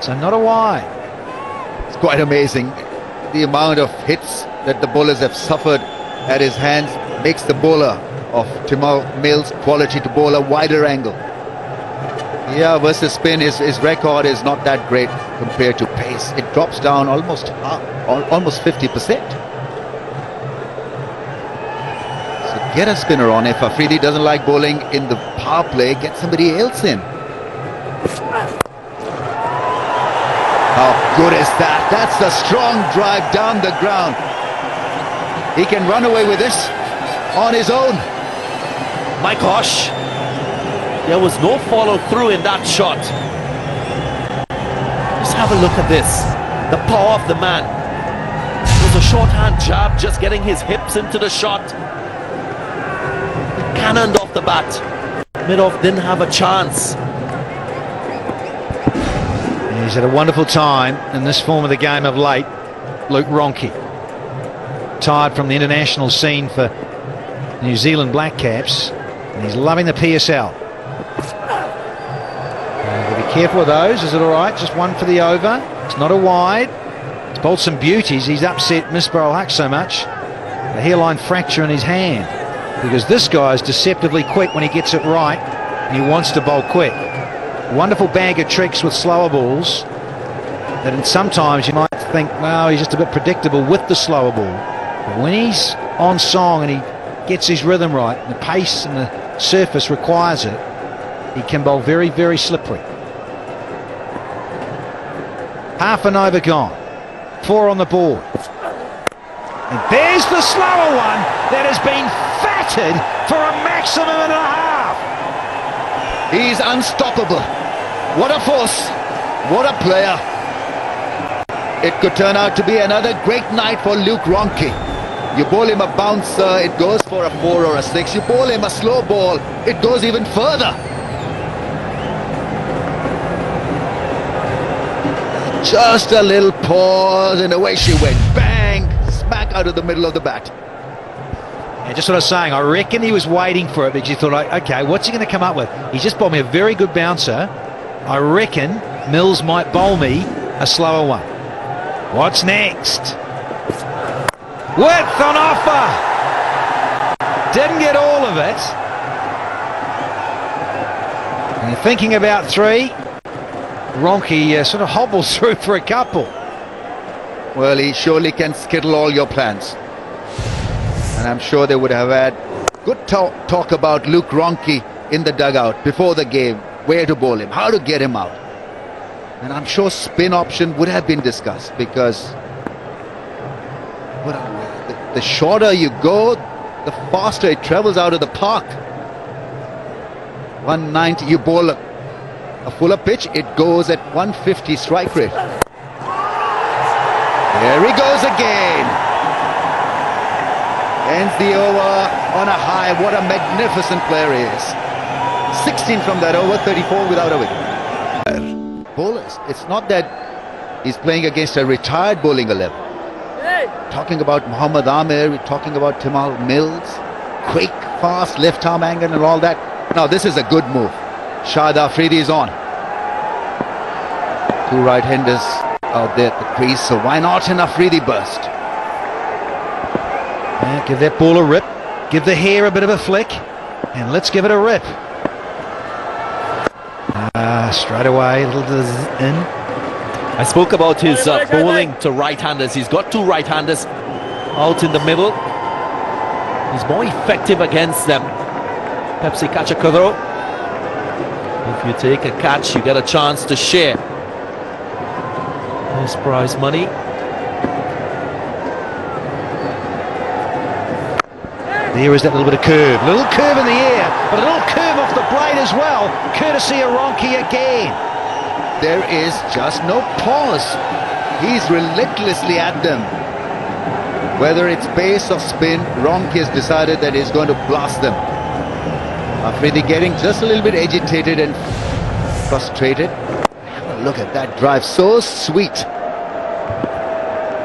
So not a wide. It's quite amazing. The amount of hits that the bowlers have suffered at his hands makes the bowler of Timur Mills quality to bowl a wider angle. Yeah, versus spin, his record is not that great compared to pace. It drops down almost 50%. So get a spinner on. If Afridi doesn't like bowling in the power play, get somebody else in. How good is that? That's a strong drive down the ground. He can run away with this on his own. My gosh, there was no follow through in that shot. Just have a look at this. The power of the man. It was a shorthand jab, just getting his hips into the shot. Cannoned off the bat. Midoff didn't have a chance. He's had a wonderful time in this form of the game of late, Luke Ronchi. Tired from the international scene for New Zealand Black Caps, and he's loving the PSL. Be careful with those. Is it all right? Just one for the over. It's not a wide. He's bowled some beauties. He's upset Misbah al-Haq so much. The hairline fracture in his hand, because this guy is deceptively quick when he gets it right, and he wants to bowl quick. Wonderful bag of tricks with slower balls that sometimes you might think, well, he's just a bit predictable with the slower ball. But when he's on song and he gets his rhythm right, and the pace and the surface requires it, he can bowl very, very slippery. Half an over gone. 4 on the board. And there's the slower one that has been fatted for a maximum and a half. He's unstoppable. What a force. What a player. It could turn out to be another great night for Luke Ronchi. You bowl him a bouncer, it goes for a 4 or a 6. You bowl him a slow ball, it goes even further. Just a little pause and away she went. Bang! Smack out of the middle of the bat. Yeah, just what I was saying, I reckon he was waiting for it because he thought, okay, what's he going to come up with? He's just bowled me a very good bouncer. I reckon Mills might bowl me a slower one. What's next? Width on offer! Didn't get all of it. And you're thinking about 3. Ronchi sort of hobbles through for a couple. Well, he surely can skittle all your plans. And I'm sure they would have had good talk about Luke Ronchi in the dugout before the game. Where to bowl him, how to get him out. And I'm sure spin option would have been discussed, because the shorter you go, the faster it travels out of the park. 190, you bowl a fuller pitch, it goes at 150 strike rate. There he goes again. Ends the over on a high. What a magnificent player he is. 16 from that over, 34 without a wicket. Bowlers, it's not that he's playing against a retired bowling 11. Talking about Muhammad Amir, we're talking about Timur Mills. Quick, fast, left arm angle and all that. Now this is a good move. Shahid Afridi is on. 2 right-handers out there at the crease, so why not an Afridi burst? Yeah, give that ball a rip. Give the hair a bit of a flick. And let's give it a rip. Straight away, a little in. I spoke about his bowling to right-handers. He's got 2 right-handers out in the middle. He's more effective against them. Pepsi catch a Kadro. If you take a catch, you get a chance to share. Nice prize money. There is that little bit of curve. A little curve in the air, but a little curve off the blade as well, courtesy of Ronchi again. There is just no pause. He's relentlessly at them. Whether it's pace or spin, Ronchi has decided that he's going to blast them. Afridi getting just a little bit agitated and frustrated. Look at that drive, so sweet.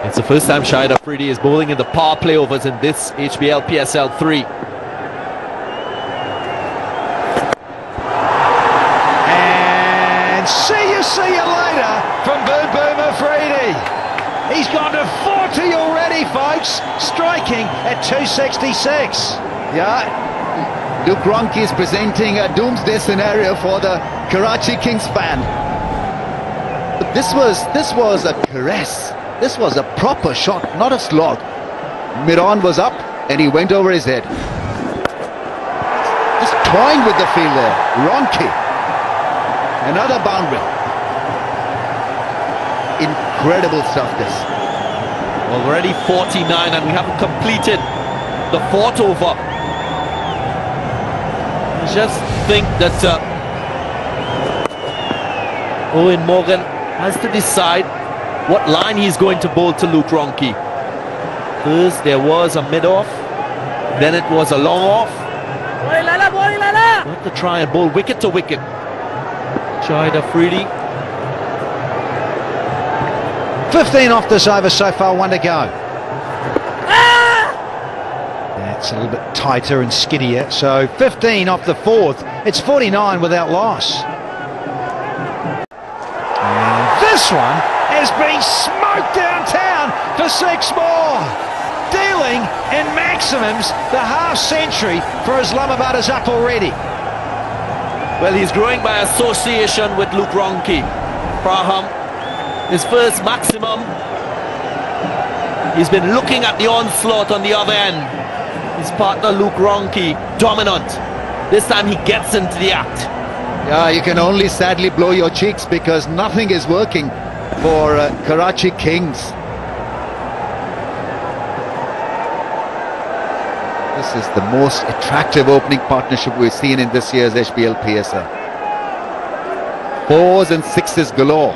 It's the first time Shahid Afridi is bowling in the power play overs in this HBL PSL 3. And see you later from He's gone to 40 already, folks. Striking at 266. Yeah, Luke Ronchi is presenting a doomsday scenario for the Karachi Kings fan. But this was a caress. This was a proper shot, not a slog. Miron was up and he went over his head. Just toying with the field there. Ronchi. Another boundary. Incredible stuff, this. Already 49 and we haven't completed the fourth over. I just think that Owen Morgan has to decide what line he's going to bowl to Luke Ronchi. First there was a mid-off, then it was a long off. Not to try and bowl wicket to wicket. Shahid Afridi. 15 off this over so far, 1 to go. That's a little bit tighter and skiddier. So 15 off the fourth. It's 49 without loss. And this one has been smoked downtown for 6 more. Dealing in maximums, the half century for Islamabad is up already. Well, he's growing by association with Luke Ronchi. Praham, his first maximum. He's been looking at the onslaught on the other end. His partner Luke Ronchi, dominant. This time he gets into the act. Yeah, you can only sadly blow your cheeks because nothing is working for Karachi Kings. This is the most attractive opening partnership we've seen in this year's HBL PSL. 4s and 6s galore.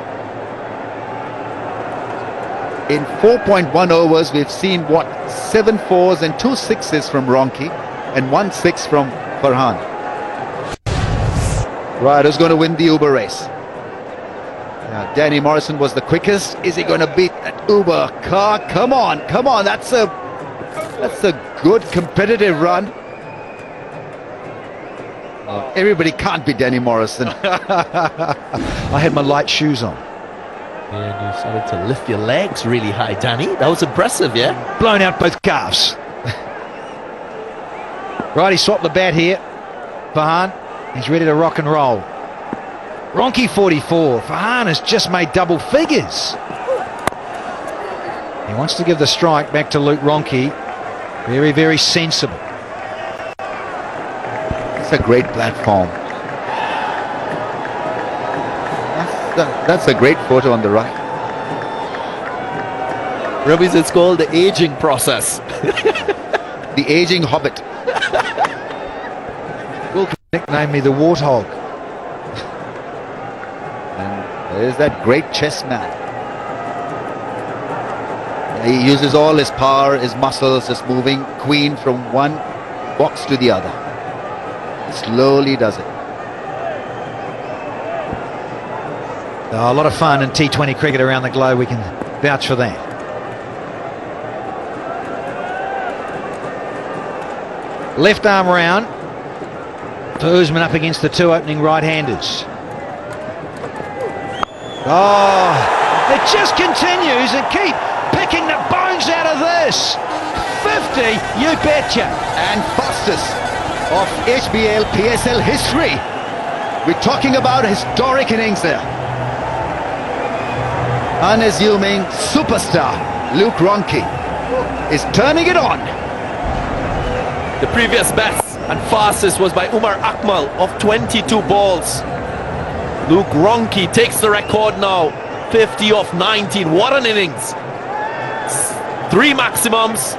In 4.1 overs, we've seen, 7 4s and 2 6s from Ronchi and 1 6 from Farhan. Right, who's going to win the Uber race? Danny Morrison was the quickest. Is he going to beat that Uber car? Come on, that's a good competitive run. Everybody can't be Danny Morrison. I had my light shoes on. Yeah, you started to lift your legs really high, Danny. That was impressive, yeah? Blown out both calves. Right, he swapped the bat here. Farhan, he's ready to rock and roll. Ronchi 44. Farhan has just made double figures. He wants to give the strike back to Luke Ronchi. Very, very sensible. It's a great platform. That's a great photo on the right. Ravis, it's called the aging process. The aging hobbit. Will nickname me the warthog. And there's that great chess man. He uses all his power, his muscles, just moving Queen from one box to the other. Slowly does it. Oh, a lot of fun in T20 cricket around the globe. We can vouch for that. Left arm round for Usman up against the 2 opening right-handers. Oh, it just continues and keep picking the bones out of this. 50, you betcha. And fastest of HBL PSL history. We're talking about historic innings there. Unassuming superstar Luke Ronchi is turning it on. The previous best and fastest was by Umar Akmal of 22 balls. Luke Ronchi takes the record now. 50 off 19. What an innings. 3 maximums,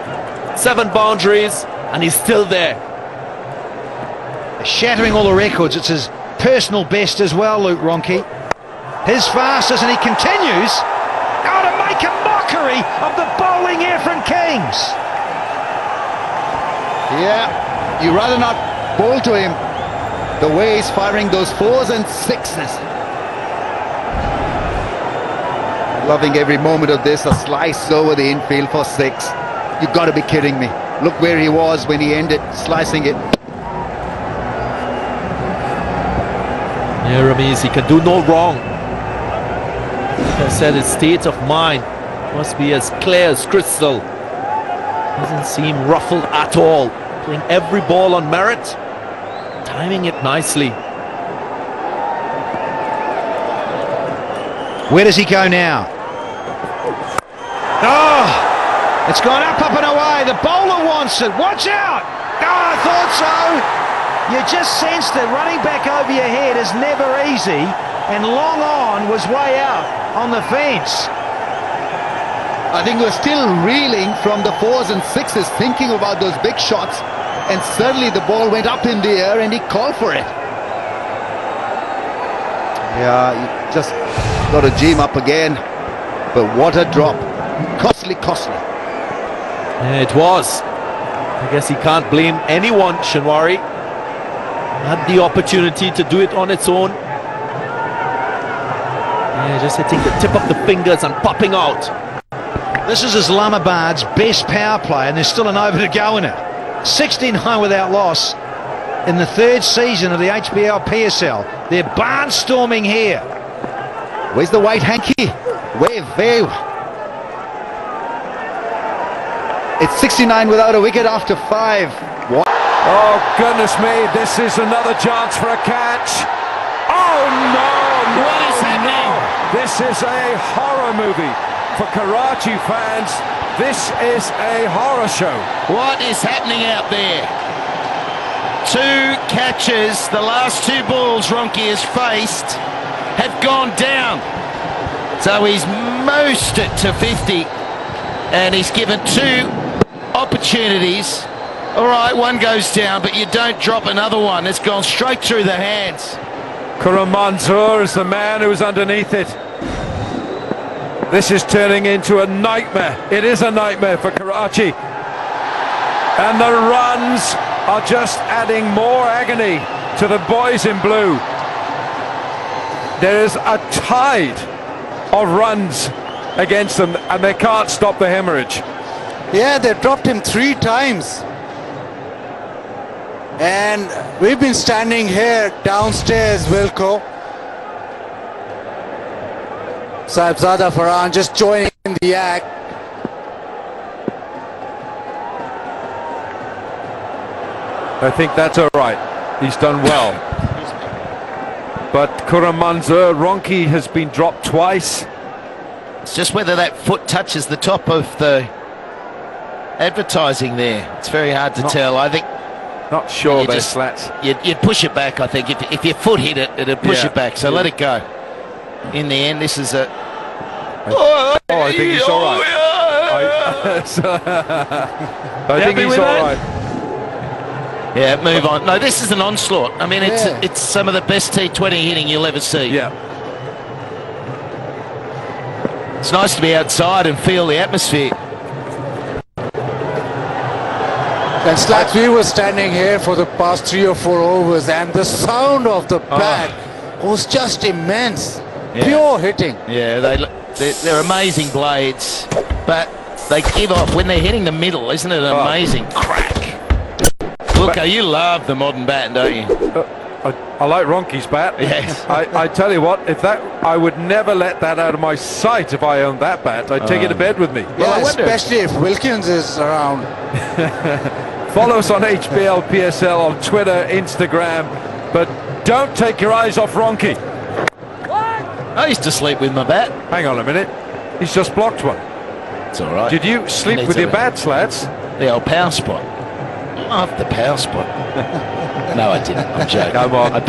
7 boundaries, and he's still there. Shattering all the records. It's his personal best as well, Luke Ronchi. His fastest, and he continues. Oh, to make a mockery of the bowling here from Kings. Yeah, you'd rather not bowl to him the way he's firing those 4s and 6s. Loving every moment of this. A slice over the infield for 6. You've got to be kidding me. Look where he was when he ended slicing it. Yeah, Rameez, he can do no wrong. Like I said, his state of mind Must be as clear as crystal. Doesn't seem ruffled at all. Playing every ball on merit. Timing it nicely. Where does he go now? Oh! It's gone up and away. The bowler wants it. Watch out! Oh, I thought so. You just sensed it. Running back over your head is never easy. And long on was way out on the fence. I think we're still reeling from the 4s and 6s, thinking about those big shots. And suddenly the ball went up in the air and he called for it. Yeah, you just got to gym up again. But what a drop. Costly. Yeah, it was. I guess he can't blame anyone, Shinwari. Had the opportunity to do it on its own. Yeah, just hitting the tip of the fingers and popping out. This is Islamabad's best power play, and there's still an over to go in it. 69 without loss in the 3rd season of the HBL PSL. They're barnstorming here. Where's the white hanky? Wave. It's 69 without a wicket after 5. What? Oh, goodness me, this is another chance for a catch. Oh, no! What is happening? This is a horror movie. For Karachi fans, this is a horror show. What is happening out there? 2 catches, the last 2 balls Ronke has faced have gone down. So he's moosed it to 50 and he's given 2 opportunities. All right, 1 goes down, but you don't drop another one. It's gone straight through the hands. Kuram Manzoor is the man who's underneath it. This is turning into a nightmare. It is a nightmare for Karachi. And the runs are just adding more agony to the boys in blue. There is a tide of runs against them and they can't stop the hemorrhage. Yeah, they dropped him 3 times. And we've been standing here downstairs, Wilco. Sahibzada Farhan just joining in the act. I think that's all right. He's done well. But Kuram Manzoor, Ronke has been dropped twice. It's just whether that foot touches the top of the advertising there. It's very hard to tell. I think not sure those slats. You'd push it back, I think. If your foot hit it, it'd push it back. So let it go. In the end, this is a... I think he's all right. I think he's all right. Yeah, move on. No, this is an onslaught. I mean, it's some of the best T20 hitting you'll ever see. Yeah. It's nice to be outside and feel the atmosphere. And Slats, we were standing here for the past 3 or 4 overs and the sound of the bat was just immense. Pure hitting. Yeah, they're amazing blades, but they give off when they're hitting the middle. Isn't it an amazing crack? Look, you love the modern bat, don't you? I like Ronke's bat. Yes. I tell you what, if that, I would never let that out of my sight if I owned that bat. I'd take it to bed with me. Yeah, especially if Wilkins is around. Follow us on HBL PSL on Twitter, Instagram, but don't take your eyes off Ronke. I used to sleep with my bat. Hang on a minute, he's just blocked one. It's all right. Did you sleep with your bat, Slats? The old power spot. Off the power spot. No, I didn't. I'm joking. Come on. I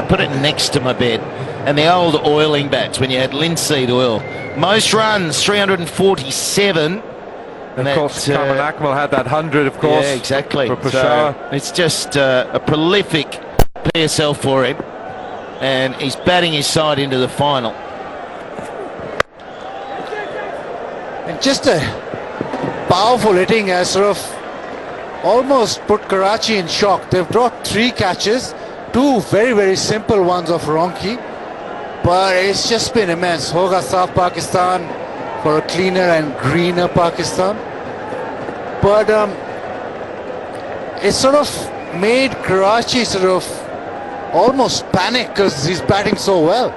put it next to my bed. And the old oiling bats when you had linseed oil. Most runs 347. And of course, Cameron Akmal had that 100, of course. Yeah, exactly. For Peshawar. So it's just a prolific PSL for him, and he's batting his side into the final. And just a powerful hitting has sort of almost put Karachi in shock. They've dropped 3 catches, 2 very, very simple ones of Ronke, but it's just been immense. Hoga Saaf Pakistan for a cleaner and greener Pakistan. But it sort of made Karachi sort of almost panic because he's batting so well.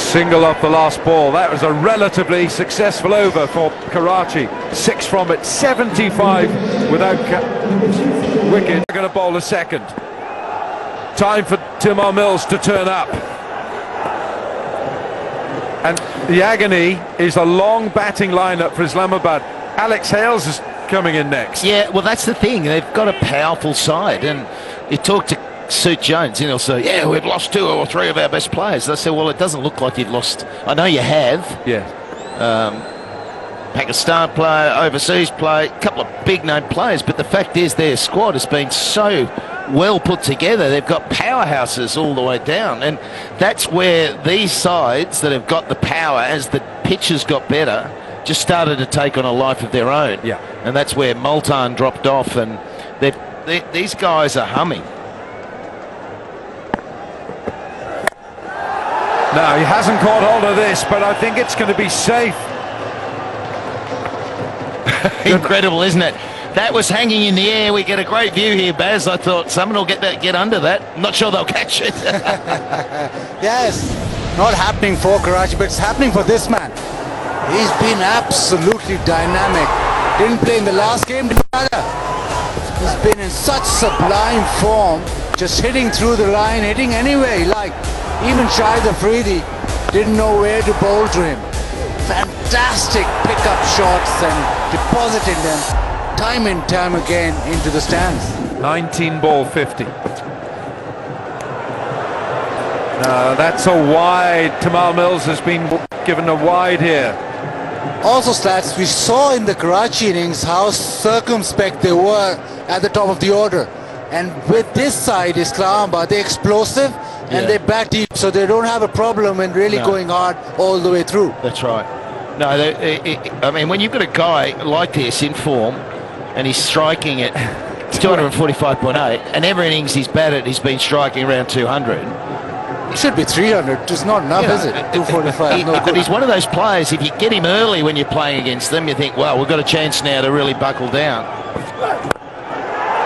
Single off the last ball. That was a relatively successful over for Karachi. 6 from it, 75 without wicket. They're going to bowl a second. Time for Timar Mills to turn up. And the agony is a long batting lineup for Islamabad. Alex Hales is coming in next. Yeah, well, that's the thing. They've got a powerful side. And you talk to Suit Jones, and he'll say, yeah, we've lost 2 or 3 of our best players. They say, well, it doesn't look like you've lost. I know you have. Yeah. Pakistan player, overseas player, a couple of big-name players, but the fact is their squad has been so well put together. They've got powerhouses all the way down, and that's where these sides that have got the power, as the pitches got better, just started to take on a life of their own. Yeah. And that's where Multan dropped off, and these guys are humming. No, he hasn't caught hold of this, but I think it's going to be safe. Incredible, isn't it? That was hanging in the air. We get a great view here, Baz. I thought someone will get under that. I'm not sure they'll catch it. Yes, not happening for Karachi, but it's happening for this man. He's been absolutely dynamic. Didn't play in the last game, didn't matter. He's been in such sublime form, just hitting through the line, hitting anywhere he liked. Even Shahid Afridi didn't know where to bowl to him. Fantastic pickup shots and depositing them time and time again into the stands. 19 ball 50. No, that's a wide. Timar Mills has been given a wide here. Also, Slats, we saw in the Karachi innings how circumspect they were at the top of the order. And with this side, Islamabad, they're explosive and they bat deep, so they don't have a problem in really going hard all the way through. That's right. No, I mean, when you've got a guy like this in form, and he's striking at 245.8, and every innings he's batted, he's been striking around 200. It should be 300. It's not enough, is it? 245. No But good. he's one of those players, if you get him early when you're playing against them, you think, well, we've got a chance now to really buckle down.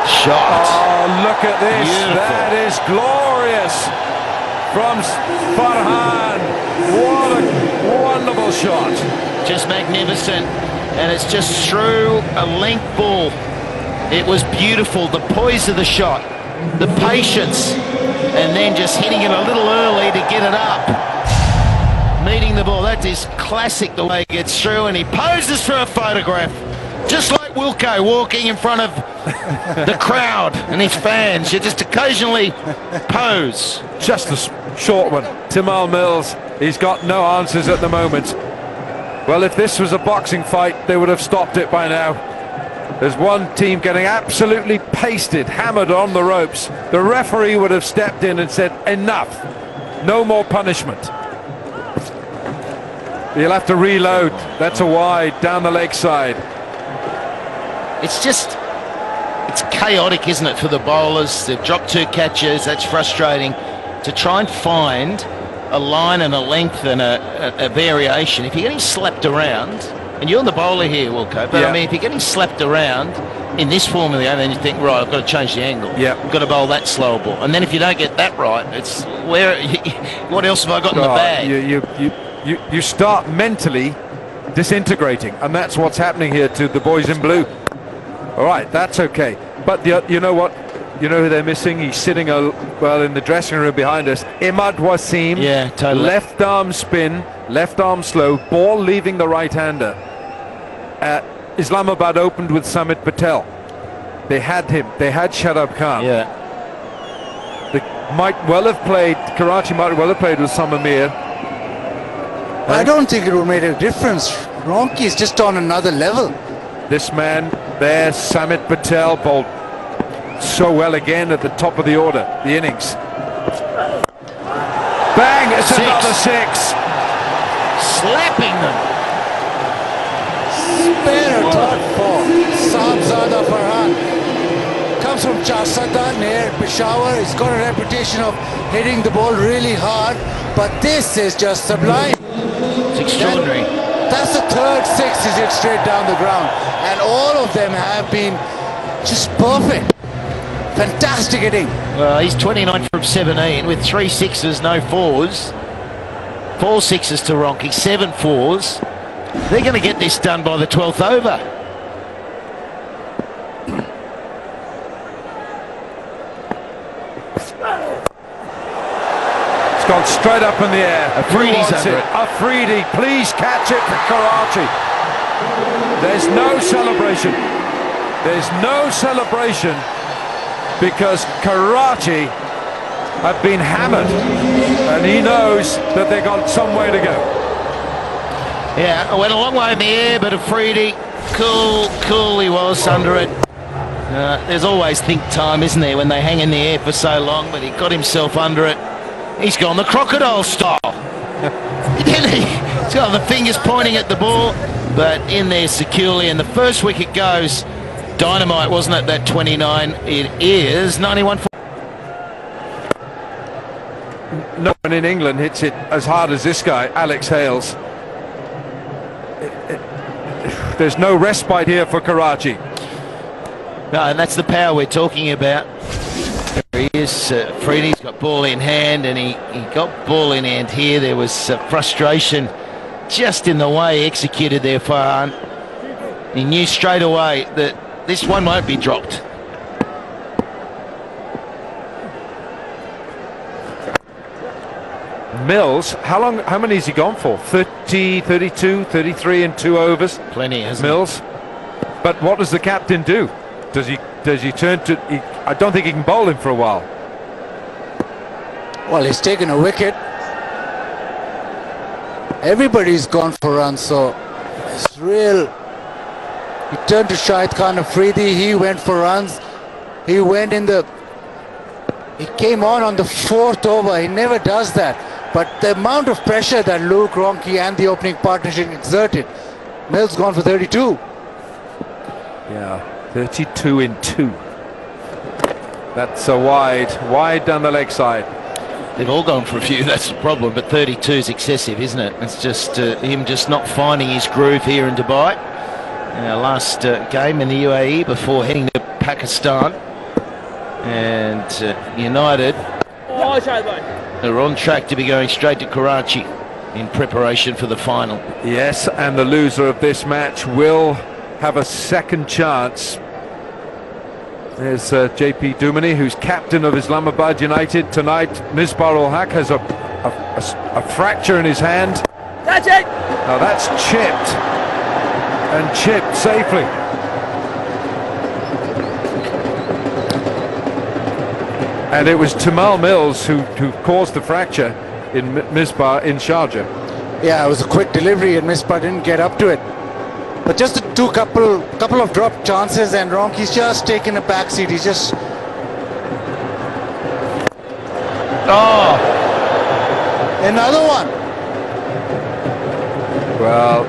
Shot. Oh, look at this. Beautiful. That is glorious from Farhan. What a wonderful shot. Just magnificent. And it's just through a length ball. It was beautiful. The poise of the shot, the patience, and then just hitting it a little early to get it up. Meeting the ball. That is classic, the way he gets through, and he poses for a photograph. Just like Wilco walking in front of the crowd and his fans. You just occasionally pose. Just a short one. Timar Mills, he's got no answers at the moment. Well, if this was a boxing fight, they would have stopped it by now. There's one team getting absolutely pasted, hammered on the ropes. The referee would have stepped in and said, enough. No more punishment. You'll have to reload. That's a wide down the leg side. It's chaotic, isn't it, for the bowlers? They've dropped 2 catches. That's frustrating. To try and find a line and a length and a variation. If you're getting slapped around, and you're the bowler here, Wilco, but I mean, if you're getting slapped around in this form of the game, then you think, right, I've got to change the angle. Yeah. I've got to bowl that slow ball. And then if you don't get that right, it's what else have I got in the bag? You start mentally disintegrating, and that's what's happening here to the boys in blue. All right, that's okay. But you know what? You know who they're missing? He's sitting well in the dressing room behind us. Imad Wasim. Yeah, totally. Left arm spin, left arm slow, ball leaving the right-hander. Islamabad opened with Samit Patel. They had him. They had Shadab Khan. Yeah. They might well have played. Karachi might well have played with Samamir. I don't think it would make a difference. Ronki is just on another level. This man there, Samit Patel, bowled so well again at the top of the order, the innings. Bang! It's another 6. Slapping them. Spare thought for Saabzada Farhan. Comes from Charsada near Peshawar. He's got a reputation of hitting the ball really hard, but this is just sublime. It's extraordinary. That's the 3rd 6 he's hit straight down the ground, and all of them have been just perfect. Fantastic hitting. Well, he's 29 from 17 with 3 6s, no 4s. 4 sixes to Ronke, 7 fours. They're going to get this done by the 12th over. It's gone straight up in the air. Afridi's under it. Afridi, please catch it for Karachi. There's no celebration. There's no celebration because Karachi have been hammered, and he knows that they've got some way to go. Yeah, I went a long way in the air, but Afridi, cool he was under it. There's always think time, isn't there, when they hang in the air for so long, but he got himself under it. He's gone the crocodile style. Didn't he? He's got the fingers pointing at the ball, but in there securely, and the first wicket goes dynamite, wasn't it, that 29? It is 91. No one in England hits it as hard as this guy, Alex Hales. There's no respite here for Karachi. No, and that's the power we're talking about. There he is, Freddie's got ball in hand, and he got ball in hand here. There was frustration just in the way he executed there, Farhan. He knew straight away that this one won't be dropped. Mills, how many has he gone for? 30, 32, 33 in 2 overs? Plenty, hasn't Mills. But what does the captain do? Does he turn to... I don't think he can bowl him for a while. Well, he's taken a wicket. Everybody's gone for runs, so it's real. He turned to Shahid Khan Afridi. He went for runs. He went in the... He came on the 4th over. He never does that. But the amount of pressure that Luke, Ronke and the opening partnership exerted, Mills gone for 32. Yeah, 32 in 2. That's a wide down the leg side. They've all gone for a few, that's the problem, but 32 is excessive, isn't it? It's just him just not finding his groove here in Dubai. Last game in the UAE before heading to Pakistan. And United are on track to be going straight to Karachi in preparation for the final. Yes, and the loser of this match will have a second chance. There's JP Dumani, who's captain of Islamabad United tonight. Misbah-ul Haq has a fracture in his hand. That's it. Now that's chipped, and chipped safely. And it was Tamal Mills who caused the fracture in Misbah in Sharjah. Yeah, it was a quick delivery and Misbah didn't get up to it. But just a couple of dropped chances, and Ronke's just taken a back seat. He's just... Oh! Another one! Well,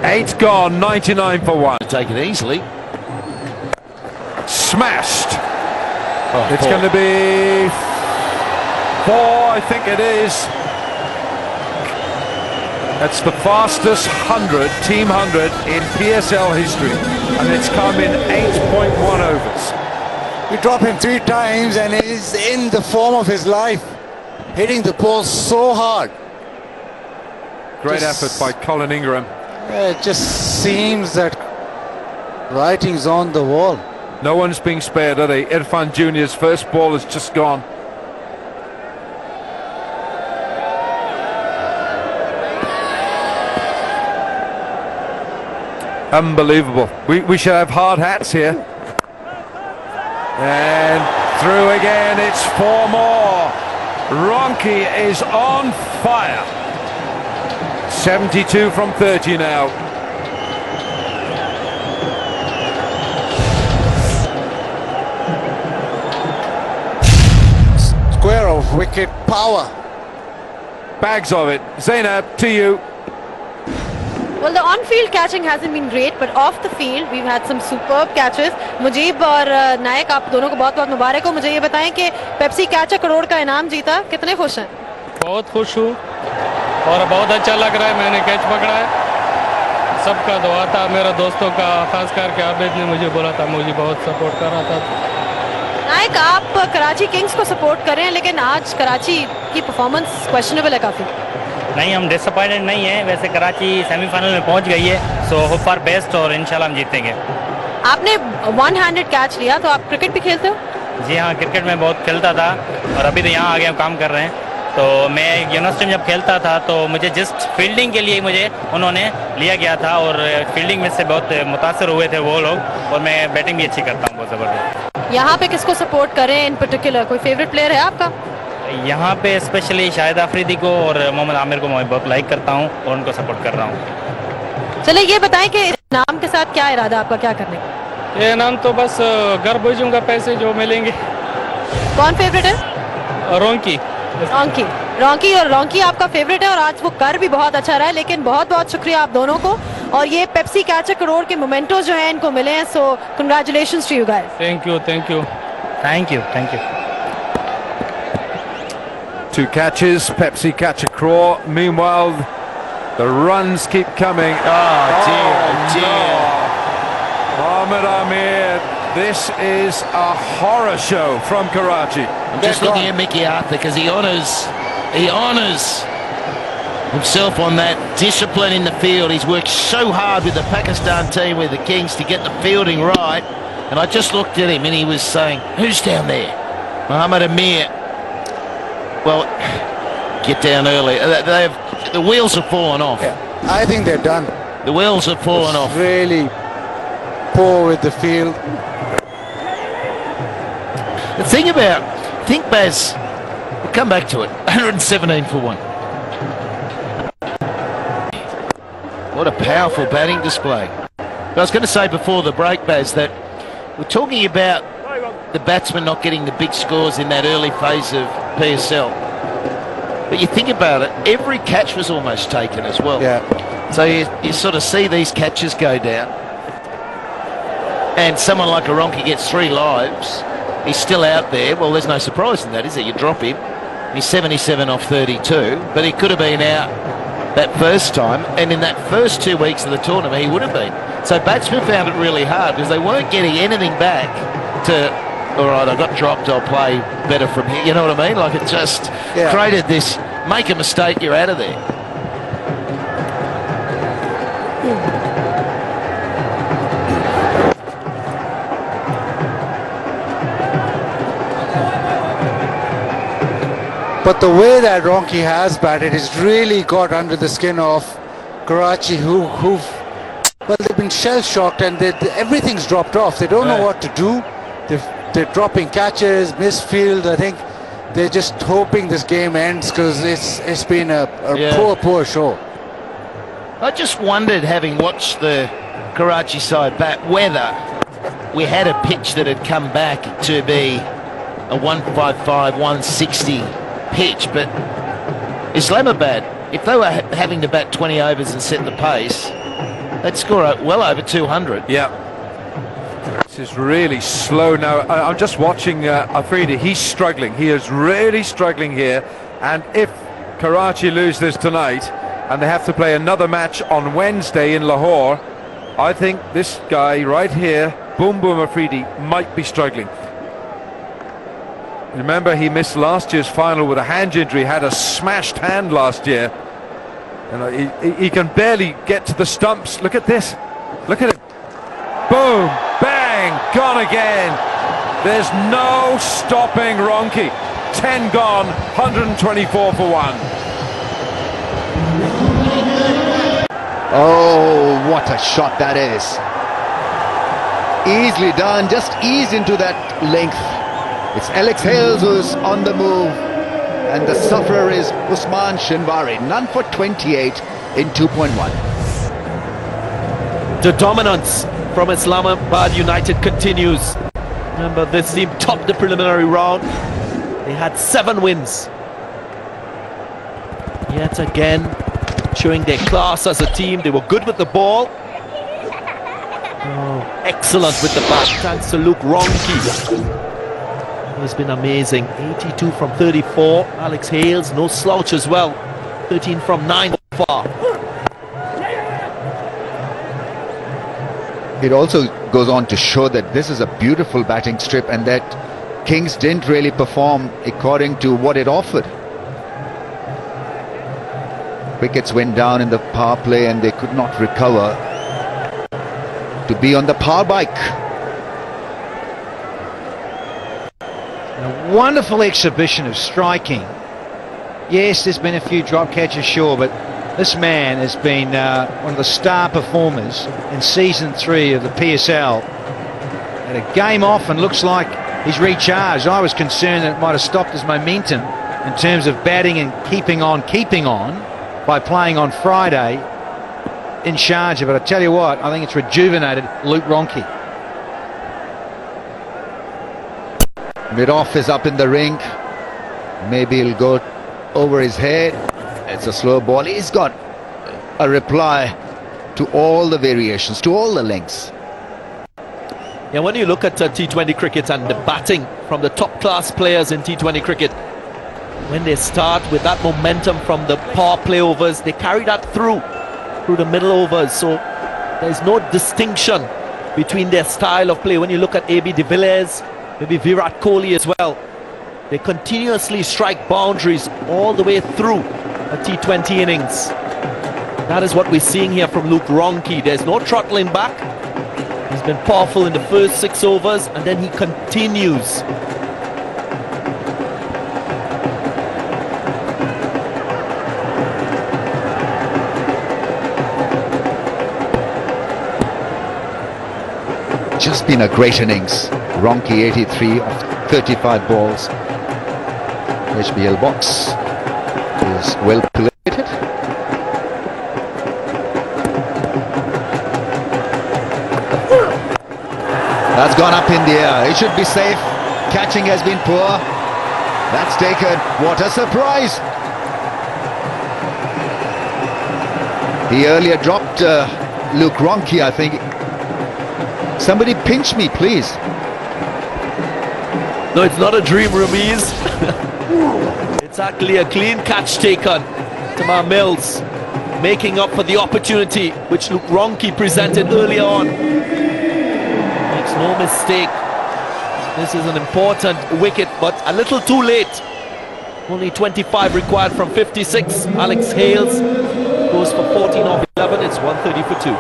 8 gone, 99 for 1. Take it easily. Smashed! Oh, it's going to be 4, I think it is. That's the fastest 100, team 100 in PSL history, and it's come in 8.1 overs. You drop him 3 times and he's in the form of his life, hitting the ball so hard. Great effort by Colin Ingram. It just seems that writing's on the wall. No one's being spared, are they? Irfan Jr.'s first ball has just gone. Unbelievable. We should have hard hats here. And through again, it's 4 more. Ronke is on fire. 72 from 30 now. Square of wicket power. Bags of it. Zainab, to you. Well, the on-field catching hasn't been great, but off the field we've had some superb catches. Mujib और नायक, आप दोनों को बहुत-बहुत मुबारक हो. मुझे ये बताएं कि पेप्सी कैचर करोड़ का इनाम जीता, कितने खुश हैं? बहुत खुश हूँ और बहुत अच्छा लग रहा है. मैंने कैच पकड़ा है. सबका दुआ था, मेरा दोस्तों का, खास करके आबिद ने मुझे बोला था, मुझे बहुत सपोर्ट कर रहा था. नायक, आप कराची किंग्स को सपोर्ट कर रहे हैं, लेकिन आज कराची की परफॉर्मेंस क्वेश्चनेबल है काफी. नहीं, हम डिसअपॉइंटेड नहीं है। वैसे कराची सेमीफाइनल में पहुंच गई है, सो होप फॉर बेस्ट और इंशाल्लाह हम जीतेंगे। आपने वन हैंडेड कैच लिया, तो आप क्रिकेट भी खेलते हो? जी हाँ, क्रिकेट में बहुत खेलता था और अभी तो यहाँ आगे हम काम कर रहे हैं। तो मैं यूनिवर्सिटी में जब खेलता था तो मुझे जस्ट फील्डिंग के लिए मुझे उन्होंने लिया गया था और फील्डिंग में से बहुत मुतासर हुए थे वो लोग, और मैं बैटिंग भी अच्छी करता हूँ बहुत ज़बरदस्त। यहाँ पे किसको सपोर्ट करें इन पर्टिकुलर? कोई फेवरेट प्लेयर है आपका? यहाँ पे स्पेशली शाहिद आफरीदी को और मोहम्मद आमिर को मैं बहुत लाइक करता हूँ और उनको सपोर्ट कर रहा हूँ। चलिए ये बताएं कि इस नाम के साथ क्या इरादा आपका, क्या करने का? ये नाम तो बस घर भेजूंगा, पैसे जो मिलेंगे। कौन फेवरेट है? रोंकी। रॉन्की और रॉन्की आपका फेवरेट है और आज वो कर भी बहुत अच्छा रहा है। लेकिन बहुत बहुत शुक्रिया आप दोनों को, और ये पेप्सी कैचर करोड़ के मोमेंटोस जो हैं इनको मिले हैं, so congratulations to you guys. Thank you, thank you, thank you, thank you. 2 catches, Pepsi catch a craw. Meanwhile, the runs keep coming. Oh dear. Mohammad Amir, this is a horror show from Karachi. I'm just looking at Mickey Arthur because he honours himself on that discipline in the field. He's worked so hard with the Pakistan team, with the Kings, to get the fielding right. And I just looked at him and he was saying, "Who's down there?" Mohammad Amir. Well, get down early. The wheels have fallen off. Yeah, I think they're done. The wheels have fallen off. Really poor with the field. The thing about, Baz, we'll come back to it. 117 for 1. What a powerful batting display. But I was going to say before the break, Baz, that we're talking about the batsmen not getting the big scores in that early phase of PSL. But you think about it, every catch was almost taken as well. Yeah. So you sort of see these catches go down. And someone like Aronki gets 3 lives. He's still out there. Well, there's no surprise in that, is there? You drop him. He's 77 off 32. But he could have been out that first time. And in that first 2 weeks of the tournament, he would have been. So batsmen found it really hard because they weren't getting anything back to, all right, I got dropped, I'll play better from here. You know what I mean? Like, it just created this, make a mistake, you're out of there. But the way that Ronki has batted has really got under the skin of Karachi, who've they've been shell-shocked and everything's dropped off. They don't know what to do. They're dropping catches, misfield. I think they're just hoping this game ends because it's been a poor show. I just wondered, having watched the Karachi side bat, whether we had a pitch that had come back to be a 155, 160 pitch, but Islamabad, if they were having to bat 20 overs and set the pace, they'd score well over 200. Yeah. This is really slow now. I'm just watching Afridi. He's struggling. He is really struggling here. And if Karachi lose this tonight and they have to play another match on Wednesday in Lahore, I think this guy right here, Boom Boom Afridi, might be struggling. Remember, he missed last year's final with a hand injury, had a smashed hand last year. And he can barely get to the stumps. Look at this. Look at it. Boom, bang, gone again. There's no stopping Ronki. 10 gone, 124 for 1. Oh, what a shot that is. Easily done, just ease into that length. It's Alex Hales who's on the move, and the sufferer is Usman Shinwari. None for 28 in 2.1. The dominance from Islamabad United continues. Remember, this team topped the preliminary round. They had 7 wins. Yet again, showing their class as a team. They were good with the ball. Oh, excellent with the bat. Thanks to Luke Ronki. He's been amazing. 82 from 34. Alex Hales, no slouch as well. 13 from 9 far. It also goes on to show that this is a beautiful batting strip and that Kings didn't really perform according to what it offered. Wickets went down in the power play and they could not recover to be on the power bike. A wonderful exhibition of striking. Yes, there's been a few drop catches, sure, but this man has been one of the star performers in season 3 of the PSL. Had a game off and looks like he's recharged. I was concerned that it might have stopped his momentum in terms of batting and keeping on by playing on Friday in Sharjah, but I tell you what, I think it's rejuvenated Luke Ronchi. Mid-off is up in the ring. Maybe he'll go over his head. It's a slow ball. He's got a reply to all the variations, to all the lengths. Yeah, when you look at T20 cricket and the batting from the top class players in T20 cricket, when they start with that momentum from the power play overs, they carry that through the middle overs. So there's no distinction between their style of play. When you look at AB de Villiers, maybe Virat Kohli as well, they continuously strike boundaries all the way through a T20 innings. That is what we're seeing here from Luke Ronchi. There's no throttling back. He's been powerful in the first 6 overs and then he continues. Just been a great innings. Ronchi 83 of 35 balls. HBL box is well plated. That's gone up in the air. It should be safe. Catching has been poor. That's taken. What a surprise! He earlier dropped Luke Ronchi, I think. Somebody pinch me, please. No, it's not a dream, Ramiz. It's actually a clean catch taken. Tamar Mills making up for the opportunity which Luke Ronchi presented earlier on. Makes no mistake. This is an important wicket, but a little too late. Only 25 required from 56. Alex Hales goes for 14 off 11. It's 130 for 2.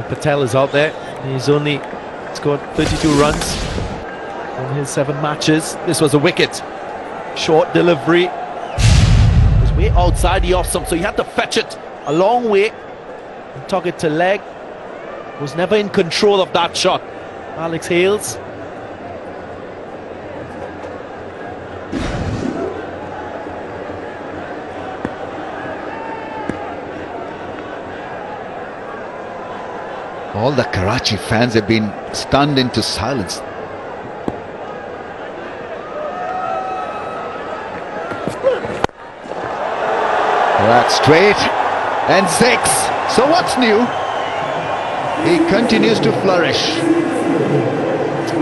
Patel is out there. He's only scored 32 runs in his 7 matches. This was a wicket. Short delivery. It was way outside the off stump, so he had to fetch it a long way and tug it to leg. Was never in control of that shot. Alex Hales. All the Karachi fans have been stunned into silence. That's straight and 6. So what's new? He continues to flourish.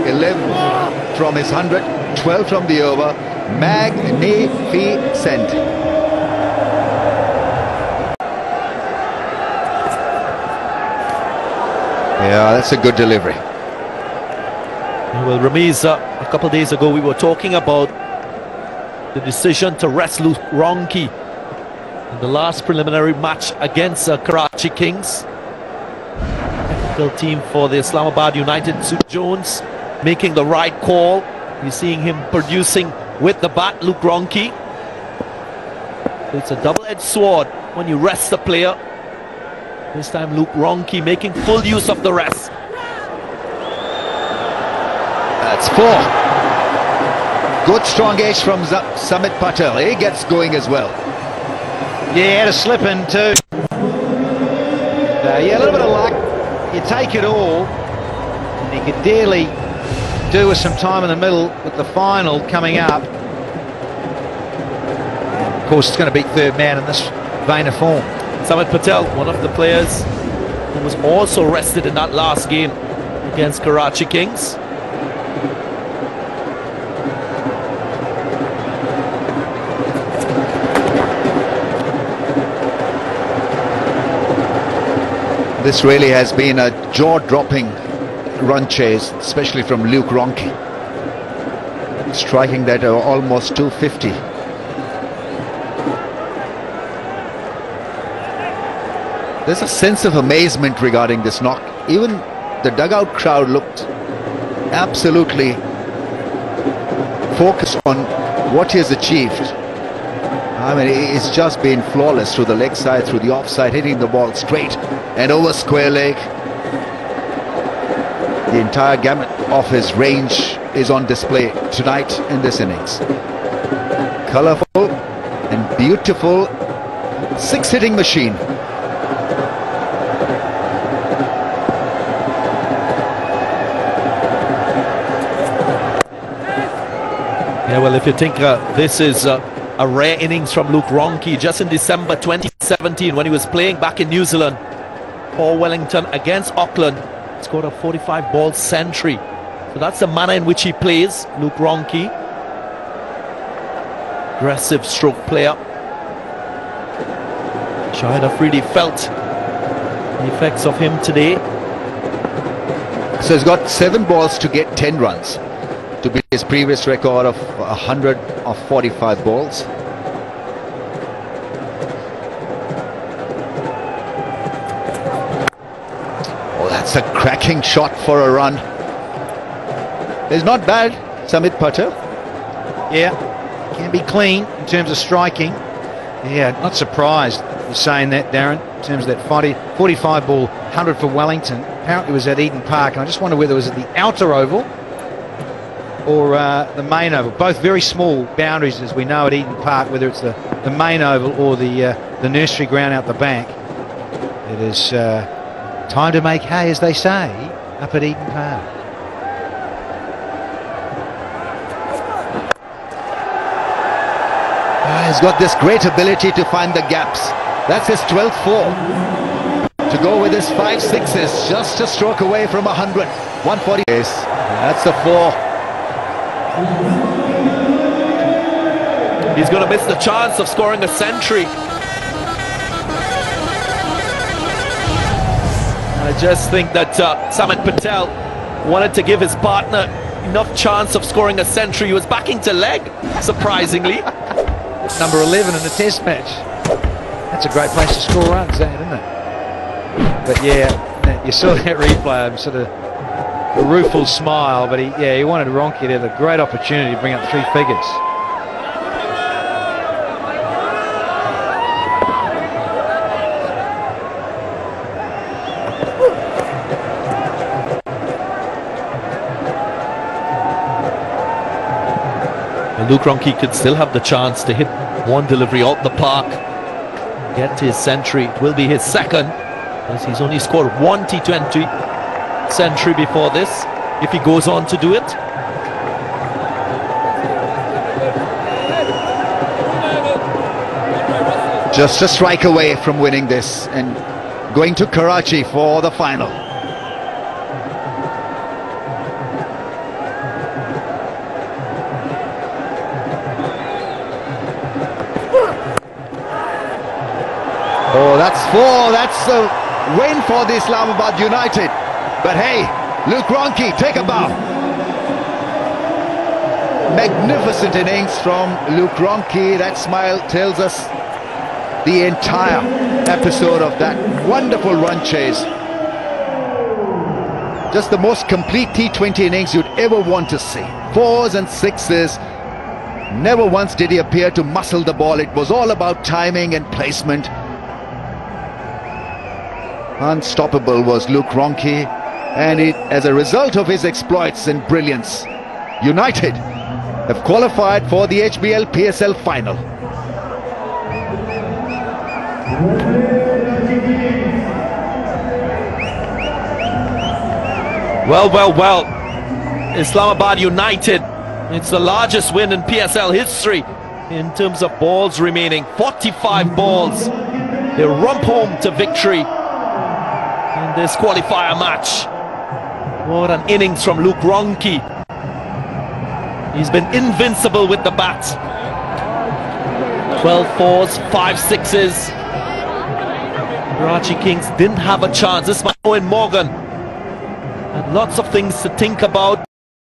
11 from his 100, 12 from the over. Magnificent. Yeah, that's a good delivery. Well, Ramiz, a couple of days ago we were talking about the decision to rest Luke Ronchi in the last preliminary match against Karachi Kings. Technical team for the Islamabad United, Sue Jones, making the right call. You're seeing him producing with the bat, Luke Ronchi. It's a double-edged sword when you rest the player. This time Luke Ronchi making full use of the rest. That's 4. Good strong edge from Samit Patel. He gets going as well. Yeah, he had a slip in too. Yeah, a little bit of luck. You take it all. And he could dearly do with some time in the middle with the final coming up. Of course, it's going to beat third man in this vein of form. Samit Patel, one of the players who was also rested in that last game against Karachi Kings. This really has been a jaw-dropping run chase, especially from Luke Ronchi. Striking that almost 250. There's a sense of amazement regarding this knock. Even the dugout crowd looked absolutely focused on what he has achieved. I mean, it's just been flawless through the leg side, through the offside, hitting the ball straight and over square leg. The entire gamut of his range is on display tonight in this innings. Colourful and beautiful six-hitting machine. Yeah, well, if you think this is a rare innings from Luke Ronchi, just in December 2017 when he was playing back in New Zealand for Wellington against Auckland, scored a 45-ball century. So that's the manner in which he plays, Luke Ronchi. Aggressive stroke player. Shahid Afridi felt the effects of him today. So he's got 7 balls to get 10 runs to beat his previous record of 100 of 45 balls. Oh, that's a cracking shot for a run. It's not bad, Samit Patel. Yeah, can be clean in terms of striking. Yeah, not surprised you're saying that, Darren, in terms of that 45 ball 100 for Wellington. Apparently it was at Eden Park, and I just wonder whether it was at the outer oval or the main oval. Both very small boundaries, as we know, at Eden Park, whether it's the main oval or the nursery ground out the back. It is time to make hay, as they say, up at Eden Park. He's got this great ability to find the gaps. That's his 12th four. To go with his 5 sixes, just a stroke away from 100. 140. That's the 4. He's going to miss the chance of scoring a century. I just think that Samit Patel wanted to give his partner enough chance of scoring a century. He was backing to leg, surprisingly. Number 11 in the test match. That's a great place to score runs, isn't it? But yeah, you saw that replay, sort of a rueful smile, but he wanted Ronchi to have a great opportunity to bring up 3 figures. Luke Ronchi could still have the chance to hit one delivery out the park, get his century. It will be his second, as he's only scored 1 T20 century before this, if he goes on to do it. Just a strike away from winning this and going to Karachi for the final. Oh, that's 4. That's a win for the Islamabad United. But hey, Luke Ronchi, take a bow. Magnificent innings from Luke Ronchi. That smile tells us the entire episode of that wonderful run chase. Just the most complete T20 innings you'd ever want to see. 4s and 6s. Never once did he appear to muscle the ball. It was all about timing and placement. Unstoppable was Luke Ronchi, and as a result of his exploits and brilliance, United have qualified for the HBL PSL final. Well, Islamabad United, it's the largest win in PSL history in terms of balls remaining. 45 balls. They romp home to victory in this qualifier match. What an innings from Luke Ronchi. He's been invincible with the bat. 12 4s, 5 6s. Karachi Kings didn't have a chance. This might Owen Morgan had lots of things to think about.